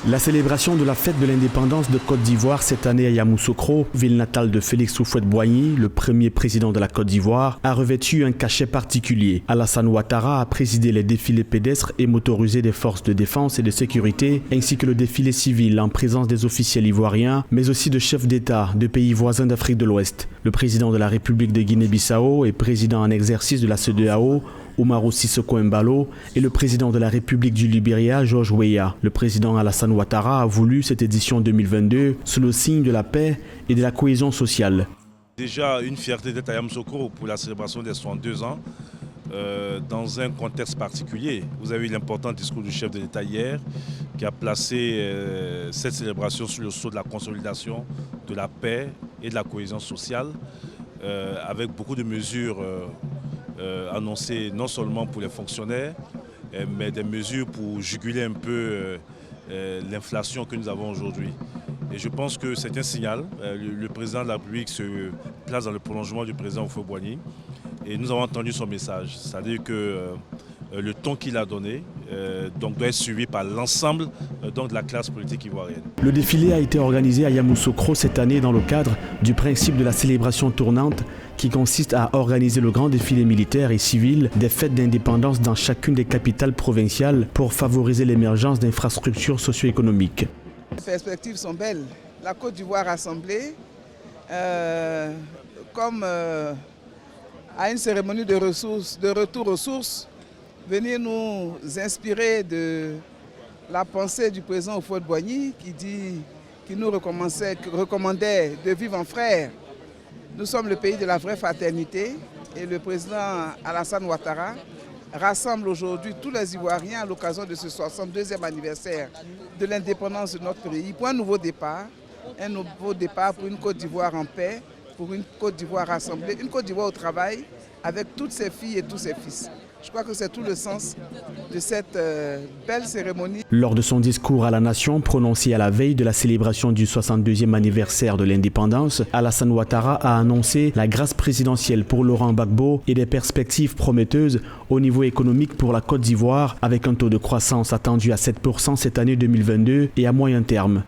La célébration de la fête de l'indépendance de Côte d'Ivoire cette année à Yamoussoukro, ville natale de Félix Houphouët-Boigny, le premier président de la Côte d'Ivoire, a revêtu un cachet particulier. Alassane Ouattara a présidé les défilés pédestres et motorisés des forces de défense et de sécurité, ainsi que le défilé civil en présence des officiels ivoiriens, mais aussi de chefs d'État de pays voisins d'Afrique de l'Ouest. Le président de la République de Guinée-Bissau et président en exercice de la CEDEAO, Umaru Sissoco Embalo, et le président de la République du Libéria, George Weah. Le président Alassane Ouattara a voulu cette édition 2022 sous le signe de la paix et de la cohésion sociale. Déjà une fierté d'être à Yamoussoukro pour la célébration des 62 ans, dans un contexte particulier. Vous avez eu l'important discours du chef de l'État hier qui a placé cette célébration sur le sceau de la consolidation, de la paix et de la cohésion sociale, avec beaucoup de mesures annoncées non seulement pour les fonctionnaires, mais des mesures pour juguler un peu l'inflation que nous avons aujourd'hui. Et je pense que c'est un signal. Le président de la République se place dans le prolongement du président Houphouët-Boigny et nous avons entendu son message. C'est-à-dire que le ton qu'il a donné doit être suivi par l'ensemble de la classe politique ivoirienne. Le défilé a été organisé à Yamoussoukro cette année dans le cadre du principe de la célébration tournante qui consiste à organiser le grand défilé militaire et civil des fêtes d'indépendance dans chacune des capitales provinciales pour favoriser l'émergence d'infrastructures socio-économiques. Les perspectives sont belles. La Côte d'Ivoire rassemblée, comme à une cérémonie de retour aux sources, venir nous inspirer de la pensée du président Houphouët-Boigny qui nous recommandait de vivre en frères. Nous sommes le pays de la vraie fraternité et le président Alassane Ouattara rassemble aujourd'hui tous les Ivoiriens à l'occasion de ce 62e anniversaire de l'indépendance de notre pays pour un nouveau départ pour une Côte d'Ivoire en paix, pour une Côte d'Ivoire rassemblée, une Côte d'Ivoire au travail avec toutes ses filles et tous ses fils. Je crois que c'est tout le sens de cette belle cérémonie. Lors de son discours à la nation prononcé à la veille de la célébration du 62e anniversaire de l'indépendance, Alassane Ouattara a annoncé la grâce présidentielle pour Laurent Gbagbo et des perspectives prometteuses au niveau économique pour la Côte d'Ivoire avec un taux de croissance attendu à 7% cette année 2022 et à moyen terme.